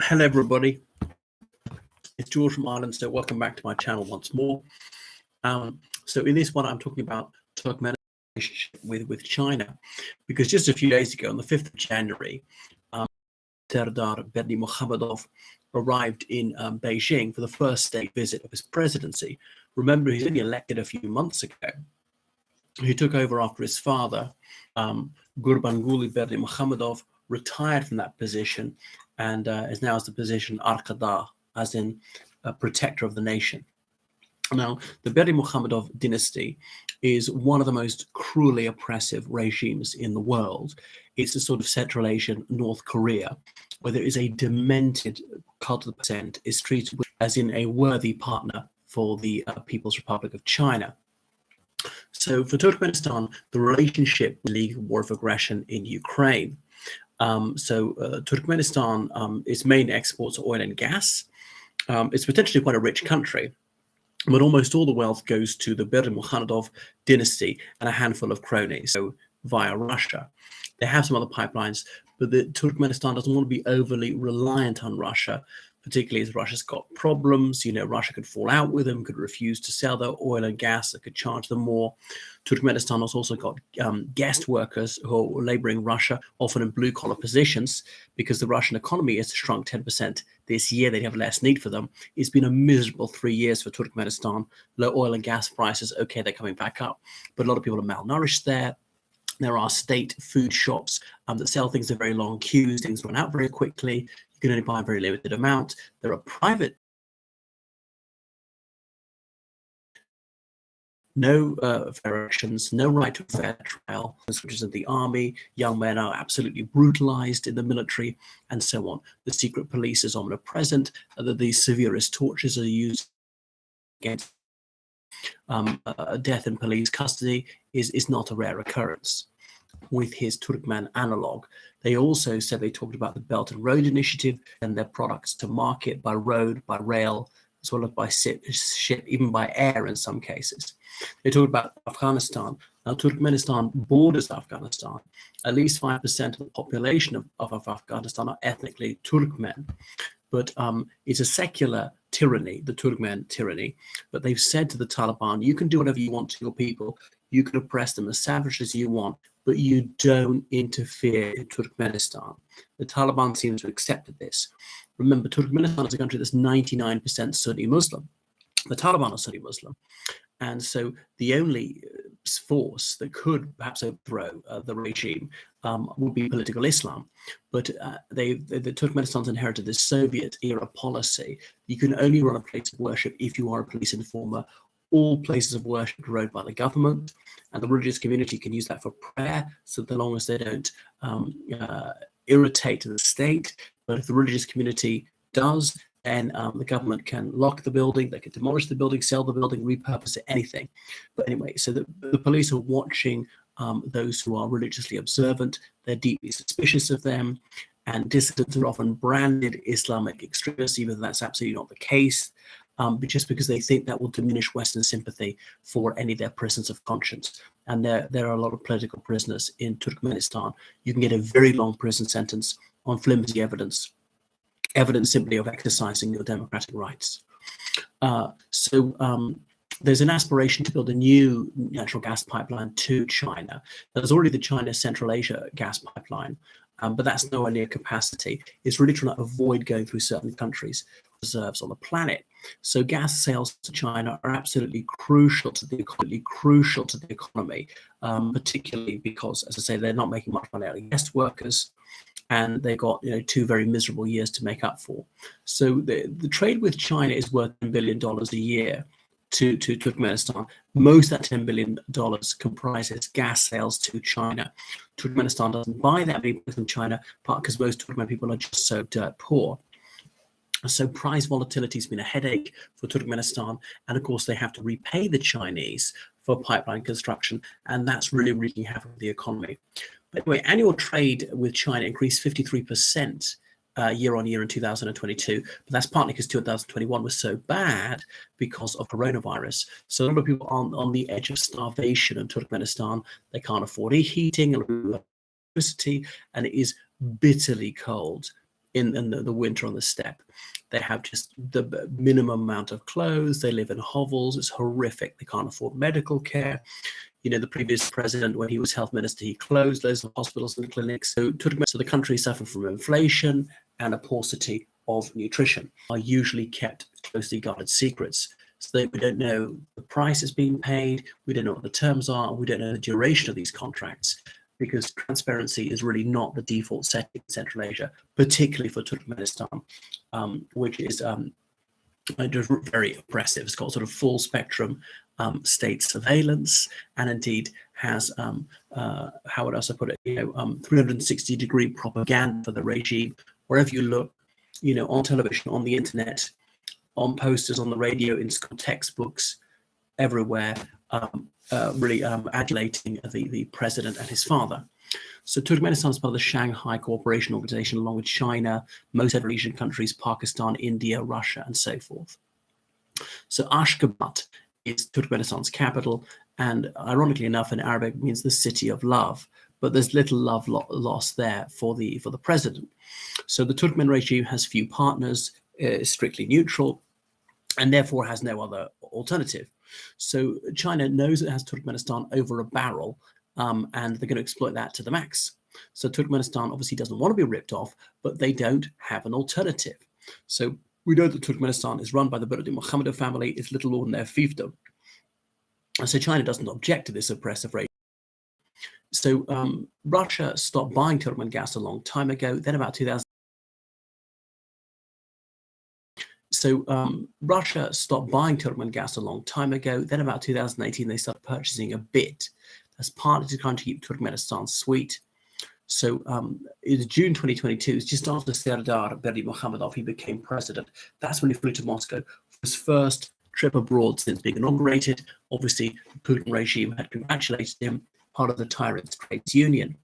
Hello, everybody. It's George from Ireland, so welcome back to my channel once more. So in this one, I'm talking about Turkmenistan relationship with China, because just a few days ago, on the 5th of January, Serdar Berdimuhamedov arrived in Beijing for the first state visit of his presidency. Remember, he's only elected a few months ago. He took over after his father, Gurbanguly Berdimuhamedov, retired from that position and is now as the position Arkada, as in protector of the nation. Now, the Berdimuhamedov dynasty is one of the most cruelly oppressive regimes in the world. It's a sort of Central Asian North Korea, where there is a demented cult of the percent is treated as in a worthy partner for the People's Republic of China. So for Turkmenistan, the relationship with the legal war of aggression in Ukraine. Turkmenistan, its main exports are oil and gas. It's potentially quite a rich country, but almost all the wealth goes to the Berdimuhamedov dynasty and a handful of cronies, so via Russia. They have some other pipelines, but Turkmenistan doesn't want to be overly reliant on Russia, particularly as Russia's got problems. You know, Russia could fall out with them, could refuse to sell their oil and gas, that could charge them more. Turkmenistan has also got guest workers who are laboring in Russia, often in blue-collar positions, because the Russian economy has shrunk 10% this year. They have less need for them. It's been a miserable 3 years for Turkmenistan. Low oil and gas prices, okay, they're coming back up, but a lot of people are malnourished there. There are state food shops that sell things in very long queues. Things run out very quickly. You can only buy a very limited amount. There are private, no fair elections, no right to a fair trial, which is in the army. Young men are absolutely brutalized in the military, and so on. The secret police is omnipresent. The severest tortures are used against death in police custody is not a rare occurrence. With his Turkmen analog, they also said they talked about the Belt and Road Initiative and their products to market by road, by rail, as well as by ship, even by air in some cases. They talked about Afghanistan. Now, Turkmenistan borders Afghanistan. At least 5% of the population of Afghanistan are ethnically Turkmen. But it's a secular tyranny, the Turkmen tyranny. But they've said to the Taliban, you can do whatever you want to your people. You can oppress them as savagely as you want, but you don't interfere in Turkmenistan. The Taliban seems to have accepted this. Remember, Turkmenistan is a country that's 99% Sunni Muslim. The Taliban are Sunni Muslim. And so the only force that could perhaps overthrow the regime would be political Islam. But the Turkmenistan's inherited this Soviet-era policy. You can only run a place of worship if you are a police informer. All places of worship are run by the government, and the religious community can use that for prayer, so long as they don't irritate the state. But if the religious community does, then the government can lock the building, they can demolish the building, sell the building, repurpose it, anything. But anyway, so the police are watching those who are religiously observant. They're deeply suspicious of them, and dissidents are often branded Islamic extremists, even though that's absolutely not the case. But just because they think that will diminish Western sympathy for any of their prisons of conscience. And there are a lot of political prisoners in Turkmenistan. You can get a very long prison sentence on flimsy evidence simply of exercising your democratic rights. There's an aspiration to build a new natural gas pipeline to China. There's already the China Central Asia gas pipeline, but that's nowhere near capacity. It's really trying to avoid going through certain countries' reserves on the planet. So gas sales to China are absolutely crucial to the economy, particularly because, as I say, they're not making much money out of guest workers, and they've got 2 very miserable years to make up for. So the trade with China is worth $10 billion a year to Turkmenistan. Most of that $10 billion comprises gas sales to China. Turkmenistan doesn't buy that many from China, partly because most Turkmen people are just so dirt poor. So price volatility has been a headache for Turkmenistan, and of course they have to repay the Chinese for pipeline construction, and that's really wreaking havoc with the economy. But anyway, annual trade with China increased 53% year on year in 2022, but that's partly because 2021 was so bad because of coronavirus. So a lot of people are on the edge of starvation in Turkmenistan. They can't afford heating, electricity, and it is bitterly cold. in the winter on the steppe. They have just the minimum amount of clothes. They live in hovels. It's horrific. They can't afford medical care. The previous president, when he was health minister, he closed loads of hospitals and clinics. So the country suffered from inflation and a paucity of nutrition. Are usually kept closely guarded secrets, so that we don't know the price is being paid, we don't know what the terms are, and we don't know the duration of these contracts, because transparency is really not the default setting in Central Asia, particularly for Turkmenistan, which is just very oppressive. It's got sort of full spectrum state surveillance, and indeed has how would else I put it? 360-degree propaganda for the regime wherever you look. On television, on the internet, on posters, on the radio, in school textbooks, everywhere, really adulating the president and his father. So Turkmenistan is part of the Shanghai Cooperation Organization, along with China, most other Asian countries, Pakistan, India, Russia, and so forth. So Ashgabat is Turkmenistan's capital, and ironically enough, in Arabic, it means the city of love. But there's little love lost there for the president. So the Turkmen regime has few partners, is strictly neutral, and therefore has no other alternative. So China knows it has Turkmenistan over a barrel, and they're going to exploit that to the max. So Turkmenistan obviously doesn't want to be ripped off, but they don't have an alternative. So we know that Turkmenistan is run by the Berdi Mohammedan family. It's little more than their fiefdom. And so China doesn't object to this oppressive regime. So Russia stopped buying Turkmen gas a long time ago. Then about 2000. So Russia stopped buying Turkmen gas a long time ago. Then about 2018, they started purchasing a bit. That's partly to kind of keep Turkmenistan sweet. So in June 2022, it's just after Serdar Berdi Mohamedov, he became president. That's when he flew to Moscow for his first trip abroad since being inaugurated. Obviously, the Putin regime had congratulated him, part of the Tyrants Trades Union.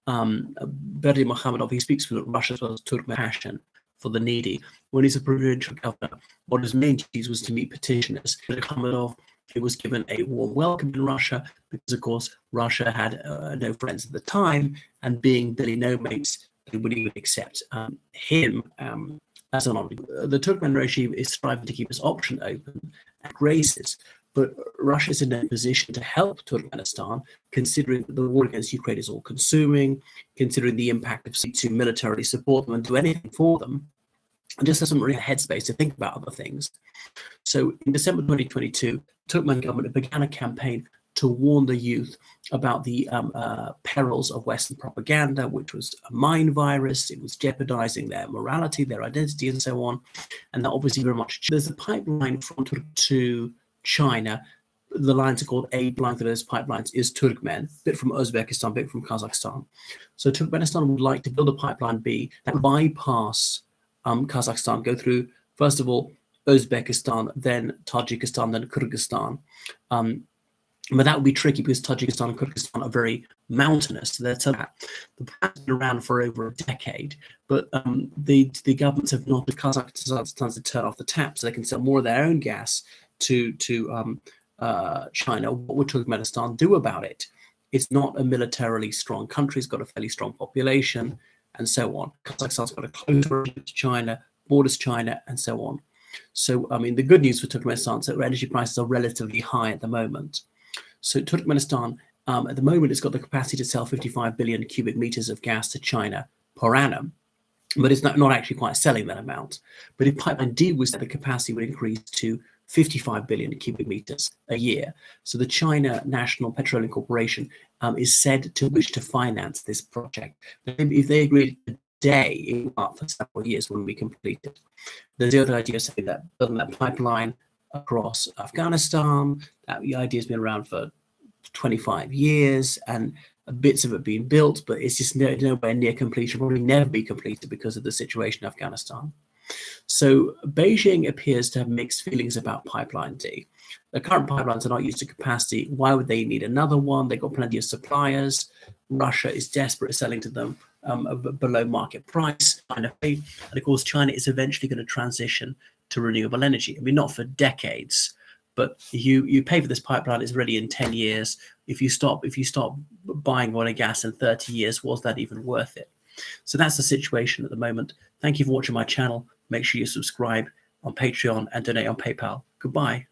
Berdi Mohamedov, he speaks for Russia as well as Turkmen passion for the needy. When he's a provincial governor, one of his main duties was to meet petitioners. Mohamedov, he was given a warm welcome in Russia because, of course, Russia had no friends at the time, and being Billy No Mates, they wouldn't even accept him as an envoy. The Turkmen regime is striving to keep its option open at races, but Russia is in no position to help Turkmenistan, considering that the war against Ukraine is all-consuming, considering the impact of to militarily support them and do anything for them, and just doesn't really have headspace to think about other things. So in December 2022, Turkmen government began a campaign to warn the youth about the perils of Western propaganda, which was a mind virus. It was jeopardizing their morality, their identity, and so on. And that obviously very much. There's a pipeline from Turkey to China. The lines are called A line through those pipelines is Turkmen, bit from Uzbekistan, bit from Kazakhstan. So Turkmenistan would like to build a pipeline B that would bypass Kazakhstan, go through, first of all, Uzbekistan, then Tajikistan, then Kyrgyzstan. But that would be tricky because Tajikistan and Kyrgyzstan are very mountainous. The plan's been around for over a decade, but the governments have not, with Kazakhstan, to turn off the tap so they can sell more of their own gas to China. What would Turkmenistan do about it? It's not a militarily strong country. It's got a fairly strong population, and so on. Kazakhstan's got a close relationship to China, borders China, and so on. So, I mean, the good news for Turkmenistan is that energy prices are relatively high at the moment. So Turkmenistan, at the moment, it's got the capacity to sell 55 billion cubic meters of gas to China per annum, but it's not actually quite selling that amount. But if pipeline D was, the capacity would increase to 55 billion cubic meters a year. So the China National Petroleum Corporation is said to wish to finance this project. If they agreed today, it will up for several years when we complete it. There's the other idea of saying that building that pipeline across Afghanistan. That the idea has been around for 25 years, and bits of it being built, but it's just nowhere near completion. Probably never be completed because of the situation in Afghanistan. So Beijing appears to have mixed feelings about Pipeline D. The current pipelines are not used to capacity. Why would they need another one? They've got plenty of suppliers. Russia is desperate at selling to them below market price. And of course, China is eventually going to transition to renewable energy. I mean, not for decades, but you pay for this pipeline, it's ready in 10 years. If you stop buying oil and gas in 30 years, was that even worth it? So that's the situation at the moment. Thank you for watching my channel. Make sure you subscribe on Patreon and donate on PayPal. Goodbye.